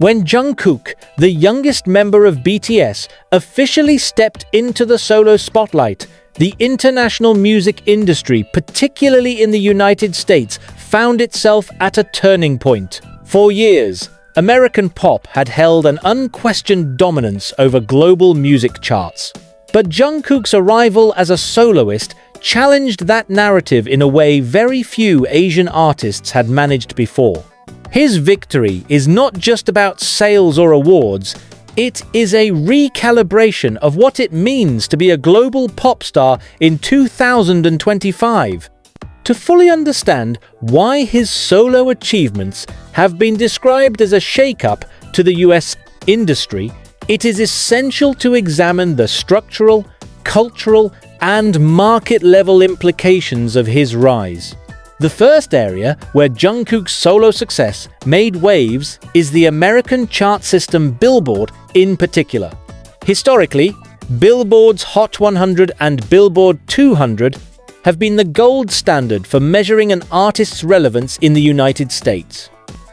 When Jungkook, the youngest member of BTS, officially stepped into the solo spotlight, the international music industry, particularly in the United States, found itself at a turning point. For years, American pop had held an unquestioned dominance over global music charts. But Jungkook's arrival as a soloist challenged that narrative in a way very few Asian artists had managed before. His victory is not just about sales or awards, it is a recalibration of what it means to be a global pop star in 2025. To fully understand why his solo achievements have been described as a shake-up to the US industry, it is essential to examine the structural, cultural, and market-level implications of his rise. The first area where Jungkook's solo success made waves is the American chart system Billboard in particular. Historically, Billboard's Hot 100 and Billboard 200 have been the gold standard for measuring an artist's relevance in the United States.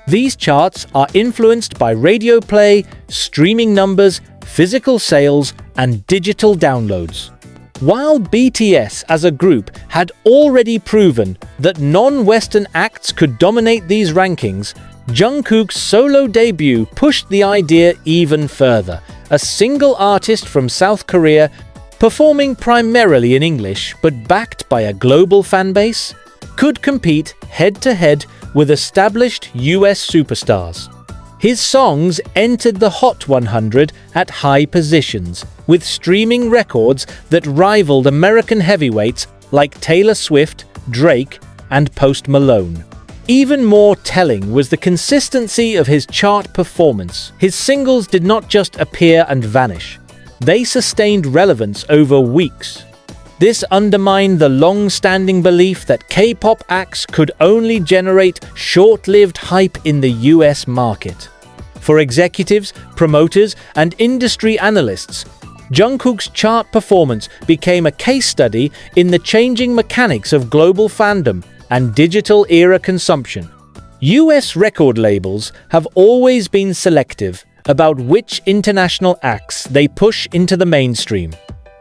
These charts are influenced by radio play, streaming numbers, physical sales, and digital downloads. While BTS as a group had already proven that non-Western acts could dominate these rankings, Jungkook's solo debut pushed the idea even further. A single artist from South Korea, performing primarily in English but backed by a global fanbase, could compete head-to-head with established US superstars. His songs entered the Hot 100 at high positions, with streaming records that rivaled American heavyweights like Taylor Swift, Drake, and Post Malone. Even more telling was the consistency of his chart performance. His singles did not just appear and vanish. They sustained relevance over weeks. This undermined the long-standing belief that K-pop acts could only generate short-lived hype in the US market. For executives, promoters, and industry analysts, Jungkook's chart performance became a case study in the changing mechanics of global fandom and digital-era consumption. US record labels have always been selective about which international acts they push into the mainstream.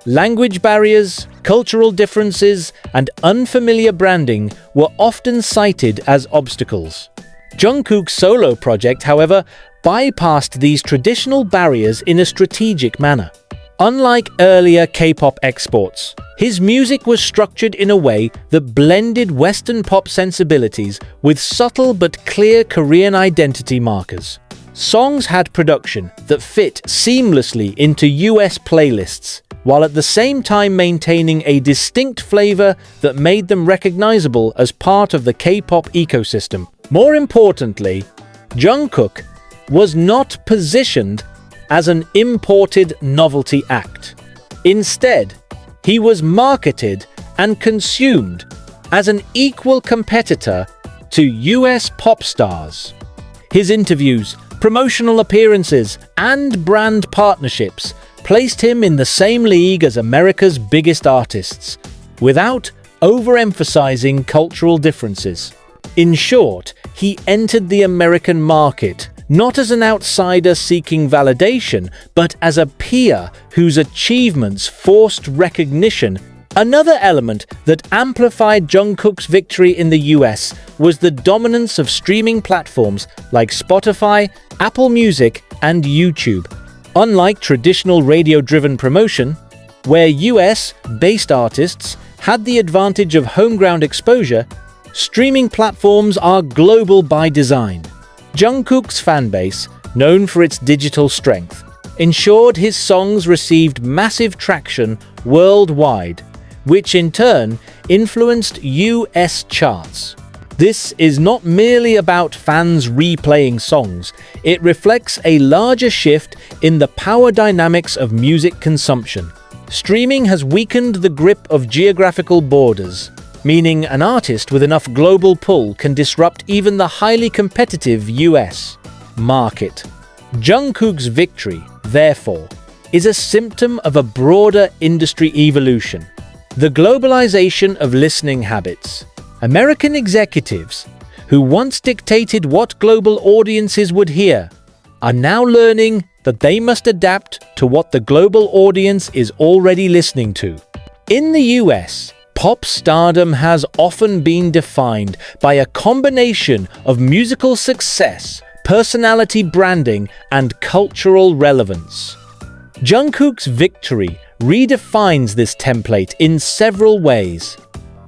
Language barriers, cultural differences, and unfamiliar branding were often cited as obstacles. Jungkook's solo project, however, bypassed these traditional barriers in a strategic manner. Unlike earlier K-pop exports, his music was structured in a way that blended Western pop sensibilities with subtle but clear Korean identity markers. Songs had production that fit seamlessly into US playlists, while at the same time maintaining a distinct flavor that made them recognizable as part of the K-pop ecosystem. More importantly, Jungkook was not positioned as an imported novelty act. Instead, he was marketed and consumed as an equal competitor to US pop stars. His interviews, promotional appearances, and brand partnerships placed him in the same league as America's biggest artists, without overemphasizing cultural differences. In short, he entered the American market not as an outsider seeking validation, but as a peer whose achievements forced recognition. Another element that amplified Jungkook's victory in the US was the dominance of streaming platforms like Spotify, Apple Music, and YouTube. Unlike traditional radio-driven promotion, where US-based artists had the advantage of home-ground exposure, streaming platforms are global by design. Jungkook's fanbase, known for its digital strength, ensured his songs received massive traction worldwide, which in turn influenced US charts. This is not merely about fans replaying songs, it reflects a larger shift in the power dynamics of music consumption. Streaming has weakened the grip of geographical borders, meaning an artist with enough global pull can disrupt even the highly competitive US market. Jungkook's victory, therefore, is a symptom of a broader industry evolution. The globalization of listening habits. American executives, who once dictated what global audiences would hear, are now learning that they must adapt to what the global audience is already listening to. In the US, pop stardom has often been defined by a combination of musical success, personality branding, and cultural relevance. Jungkook's victory redefines this template in several ways.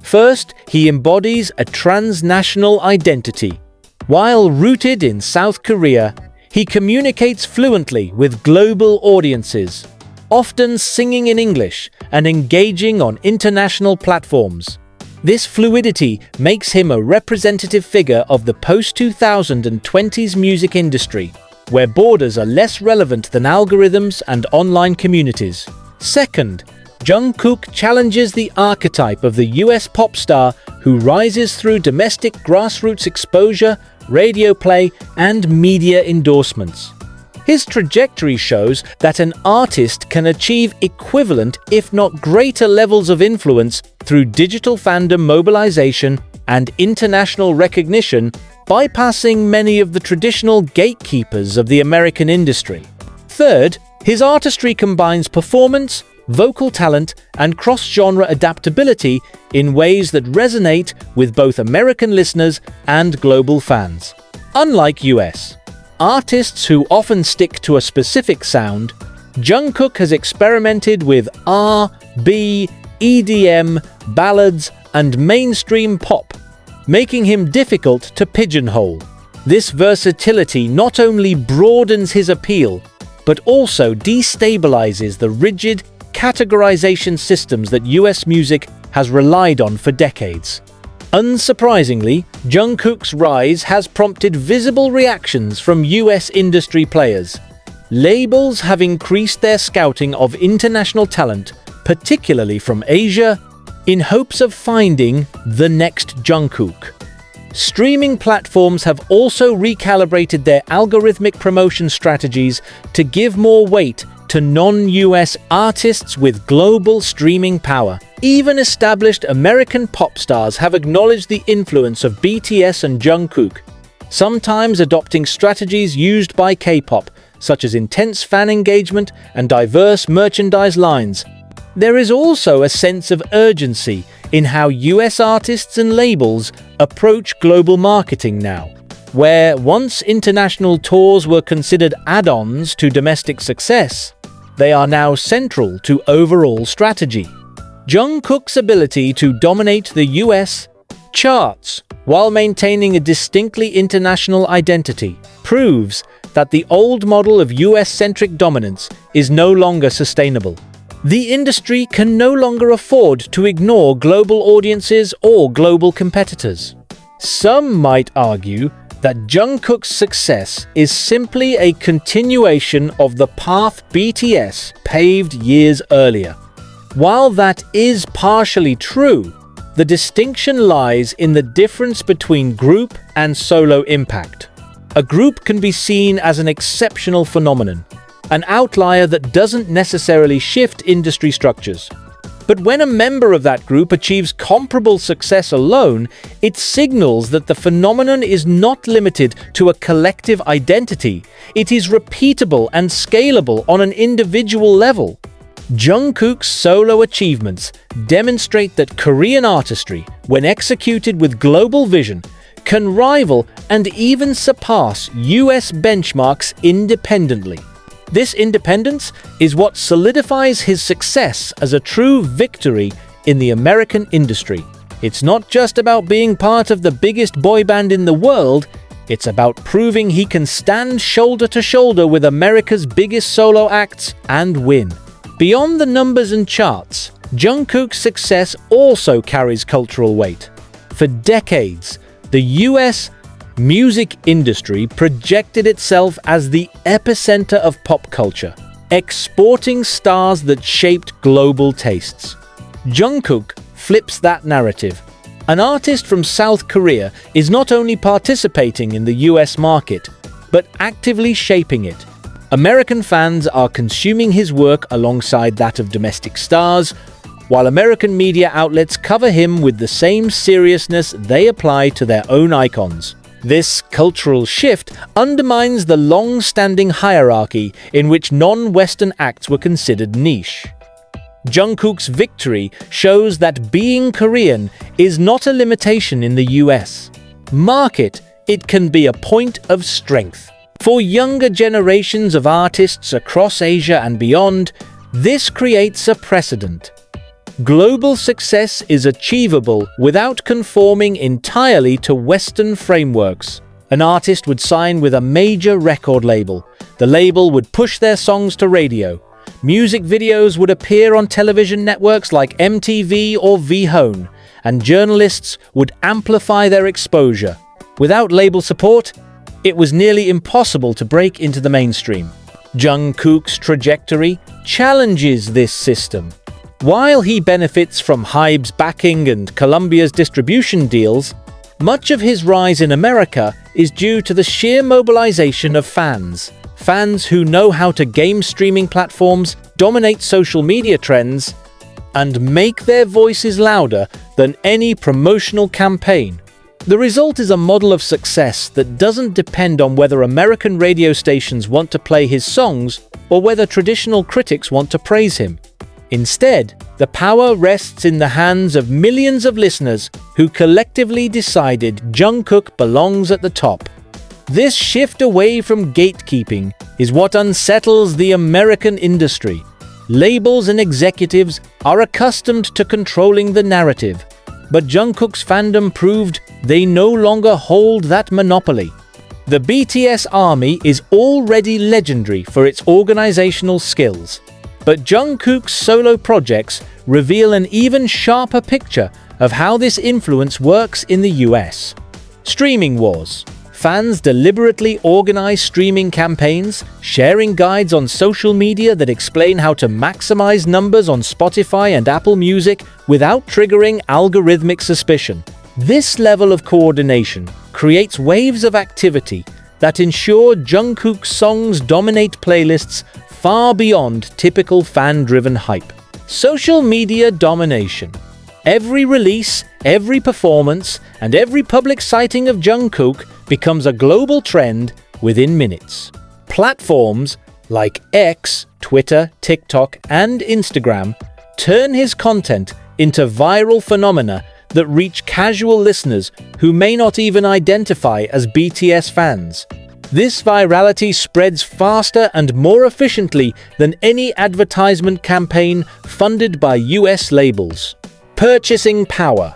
First, he embodies a transnational identity. While rooted in South Korea, he communicates fluently with global audiences, often singing in English and engaging on international platforms. This fluidity makes him a representative figure of the post-2020s music industry, where borders are less relevant than algorithms and online communities. Second, Jungkook challenges the archetype of the US pop star who rises through domestic grassroots exposure, radio play, and media endorsements. His trajectory shows that an artist can achieve equivalent, if not greater, levels of influence through digital fandom mobilization and international recognition, bypassing many of the traditional gatekeepers of the American industry. Third, his artistry combines performance, vocal talent, and cross-genre adaptability in ways that resonate with both American listeners and global fans. Unlike US artists who often stick to a specific sound, Jungkook has experimented with R&B, EDM, ballads, and mainstream pop, making him difficult to pigeonhole. This versatility not only broadens his appeal, but also destabilizes the rigid categorization systems that US music has relied on for decades. Unsurprisingly, Jungkook's rise has prompted visible reactions from US industry players. Labels have increased their scouting of international talent, particularly from Asia, in hopes of finding the next Jungkook. Streaming platforms have also recalibrated their algorithmic promotion strategies to give more weight to non-US artists with global streaming power. Even established American pop stars have acknowledged the influence of BTS and Jungkook, sometimes adopting strategies used by K-pop, such as intense fan engagement and diverse merchandise lines. There is also a sense of urgency in how US artists and labels approach global marketing now, where once international tours were considered add-ons to domestic success, they are now central to overall strategy. Jungkook's ability to dominate the US charts while maintaining a distinctly international identity proves that the old model of US-centric dominance is no longer sustainable. The industry can no longer afford to ignore global audiences or global competitors. Some might argue that Jungkook's success is simply a continuation of the path BTS paved years earlier. While that is partially true, the distinction lies in the difference between group and solo impact. A group can be seen as an exceptional phenomenon, an outlier that doesn't necessarily shift industry structures. But when a member of that group achieves comparable success alone, it signals that the phenomenon is not limited to a collective identity. It is repeatable and scalable on an individual level. Jungkook's solo achievements demonstrate that Korean artistry, when executed with global vision, can rival and even surpass US benchmarks independently. This independence is what solidifies his success as a true victory in the American industry. It's not just about being part of the biggest boy band in the world, it's about proving he can stand shoulder to shoulder with America's biggest solo acts and win. Beyond the numbers and charts, Jungkook's success also carries cultural weight. For decades, the US music industry projected itself as the epicenter of pop culture, exporting stars that shaped global tastes. Jungkook flips that narrative. An artist from South Korea is not only participating in the US market, but actively shaping it. American fans are consuming his work alongside that of domestic stars, while American media outlets cover him with the same seriousness they apply to their own icons. This cultural shift undermines the long-standing hierarchy in which non-Western acts were considered niche. Jungkook's victory shows that being Korean is not a limitation in the US. Mark it, it can be a point of strength. For younger generations of artists across Asia and beyond, this creates a precedent. Global success is achievable without conforming entirely to Western frameworks. An artist would sign with a major record label. The label would push their songs to radio. Music videos would appear on television networks like MTV or VH1, and journalists would amplify their exposure. Without label support, it was nearly impossible to break into the mainstream. Jungkook's trajectory challenges this system. While he benefits from HYBE's backing and Columbia's distribution deals, much of his rise in America is due to the sheer mobilization of fans. Fans who know how to game streaming platforms, dominate social media trends, and make their voices louder than any promotional campaign. The result is a model of success that doesn't depend on whether American radio stations want to play his songs or whether traditional critics want to praise him. Instead, the power rests in the hands of millions of listeners who collectively decided Jungkook belongs at the top. This shift away from gatekeeping is what unsettles the American industry. Labels and executives are accustomed to controlling the narrative, but Jungkook's fandom proved they no longer hold that monopoly. The BTS army is already legendary for its organizational skills, but Jungkook's solo projects reveal an even sharper picture of how this influence works in the US. Streaming wars. Fans deliberately organize streaming campaigns, sharing guides on social media that explain how to maximize numbers on Spotify and Apple Music without triggering algorithmic suspicion. This level of coordination creates waves of activity that ensure Jungkook's songs dominate playlists far beyond typical fan-driven hype. Social media domination. Every release, every performance, and every public sighting of Jungkook becomes a global trend within minutes. Platforms like X, Twitter, TikTok, and Instagram turn his content into viral phenomena that reach casual listeners who may not even identify as BTS fans. This virality spreads faster and more efficiently than any advertisement campaign funded by US labels. Purchasing power.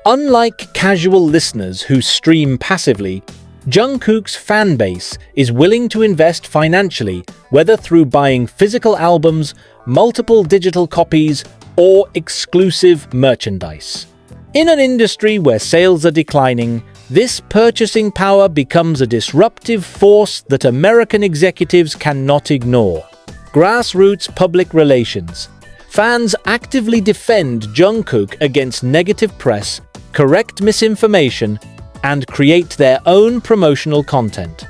Unlike casual listeners who stream passively, Jungkook's fanbase is willing to invest financially, whether through buying physical albums, multiple digital copies, or exclusive merchandise. In an industry where sales are declining, this purchasing power becomes a disruptive force that American executives cannot ignore. Grassroots public relations. Fans actively defend Jungkook against negative press, correct misinformation, and create their own promotional content.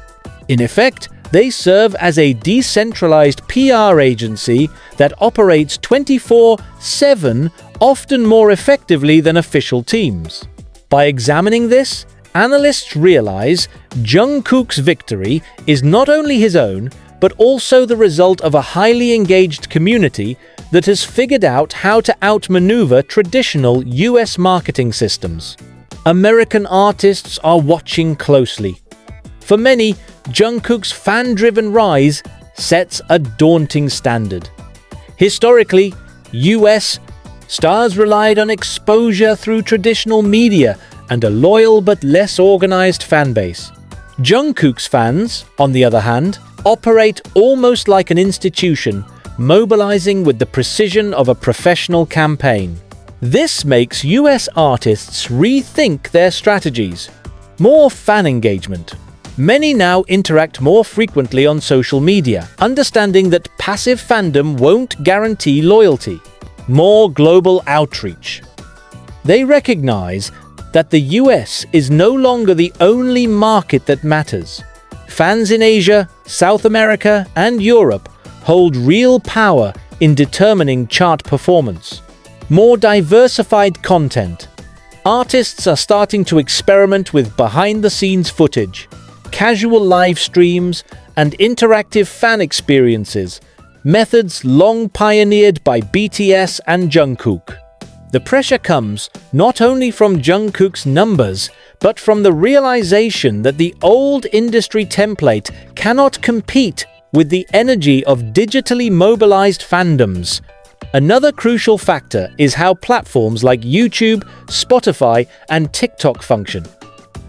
In effect, they serve as a decentralized PR agency that operates 24/7, often more effectively than official teams. By examining this, analysts realize Jungkook's victory is not only his own, but also the result of a highly engaged community that has figured out how to outmaneuver traditional US marketing systems. American artists are watching closely. For many, Jungkook's fan-driven rise sets a daunting standard. Historically, US stars relied on exposure through traditional media and a loyal but less organized fanbase. Jungkook's fans, on the other hand, operate almost like an institution, mobilizing with the precision of a professional campaign. This makes US artists rethink their strategies. More fan engagement. Many now interact more frequently on social media, understanding that passive fandom won't guarantee loyalty. More global outreach. They recognize that the US is no longer the only market that matters. Fans in Asia, South America, and Europe hold real power in determining chart performance. More diversified content. Artists are starting to experiment with behind-the-scenes footage, casual live streams, and interactive fan experiences, methods long pioneered by BTS and Jungkook. The pressure comes not only from Jungkook's numbers, but from the realization that the old industry template cannot compete with the energy of digitally mobilized fandoms. Another crucial factor is how platforms like YouTube, Spotify, and TikTok function.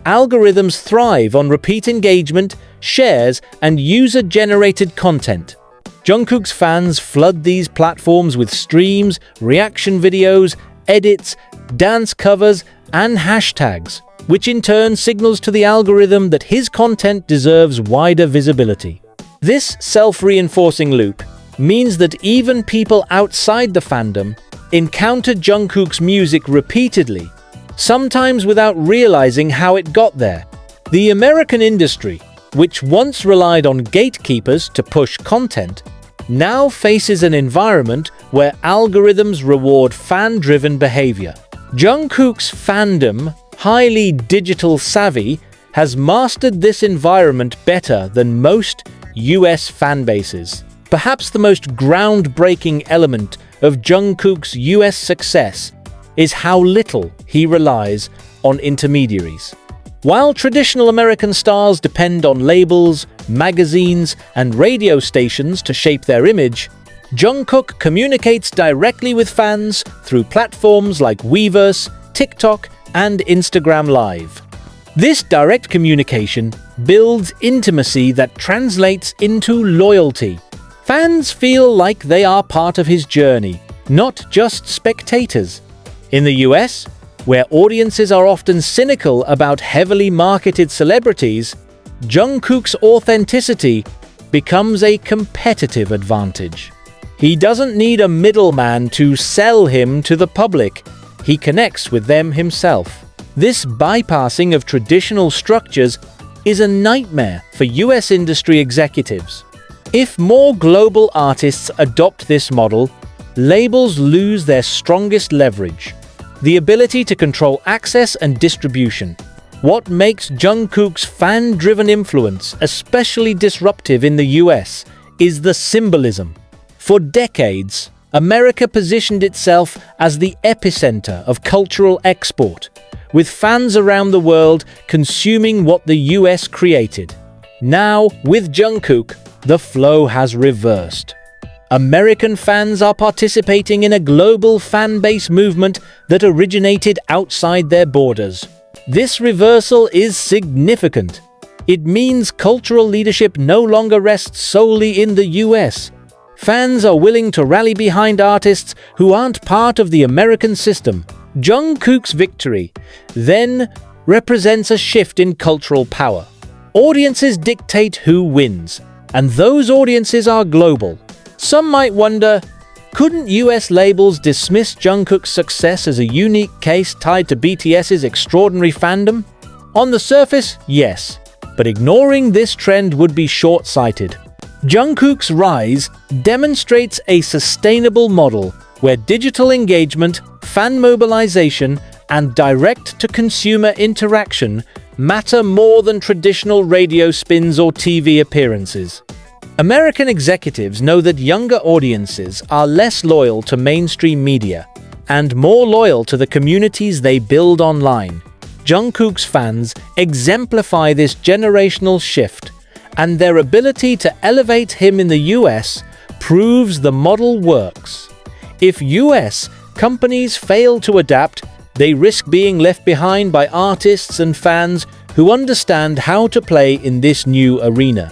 Algorithms thrive on repeat engagement, shares, and user-generated content. Jungkook's fans flood these platforms with streams, reaction videos, edits, dance covers, and hashtags, which in turn signals to the algorithm that his content deserves wider visibility. This self-reinforcing loop means that even people outside the fandom encounter Jungkook's music repeatedly, sometimes without realizing how it got there. The American industry, which once relied on gatekeepers to push content, now faces an environment where algorithms reward fan-driven behavior. Jungkook's fandom, highly digital savvy, has mastered this environment better than most US fanbases. Perhaps the most groundbreaking element of Jungkook's US success is how little he relies on intermediaries. While traditional American stars depend on labels, magazines, and radio stations to shape their image, Jungkook communicates directly with fans through platforms like Weverse, TikTok, and Instagram Live. This direct communication builds intimacy that translates into loyalty. Fans feel like they are part of his journey, not just spectators. In the US, where audiences are often cynical about heavily marketed celebrities, Jungkook's authenticity becomes a competitive advantage. He doesn't need a middleman to sell him to the public. He connects with them himself. This bypassing of traditional structures is a nightmare for US industry executives. If more global artists adopt this model, labels lose their strongest leverage: the ability to control access and distribution. What makes Jungkook's fan-driven influence especially disruptive in the US is the symbolism. For decades, America positioned itself as the epicenter of cultural export, with fans around the world consuming what the US created. Now, with Jungkook, the flow has reversed. American fans are participating in a global fan-base movement that originated outside their borders. This reversal is significant. It means cultural leadership no longer rests solely in the US. Fans are willing to rally behind artists who aren't part of the American system. Jungkook's victory, then, represents a shift in cultural power. Audiences dictate who wins, and those audiences are global. Some might wonder, couldn't US labels dismiss Jungkook's success as a unique case tied to BTS's extraordinary fandom? On the surface, yes, but ignoring this trend would be short-sighted. Jungkook's rise demonstrates a sustainable model where digital engagement, fan mobilization, and direct-to-consumer interaction matter more than traditional radio spins or TV appearances. American executives know that younger audiences are less loyal to mainstream media and more loyal to the communities they build online. Jungkook's fans exemplify this generational shift, and their ability to elevate him in the US proves the model works. If US companies fail to adapt, they risk being left behind by artists and fans who understand how to play in this new arena.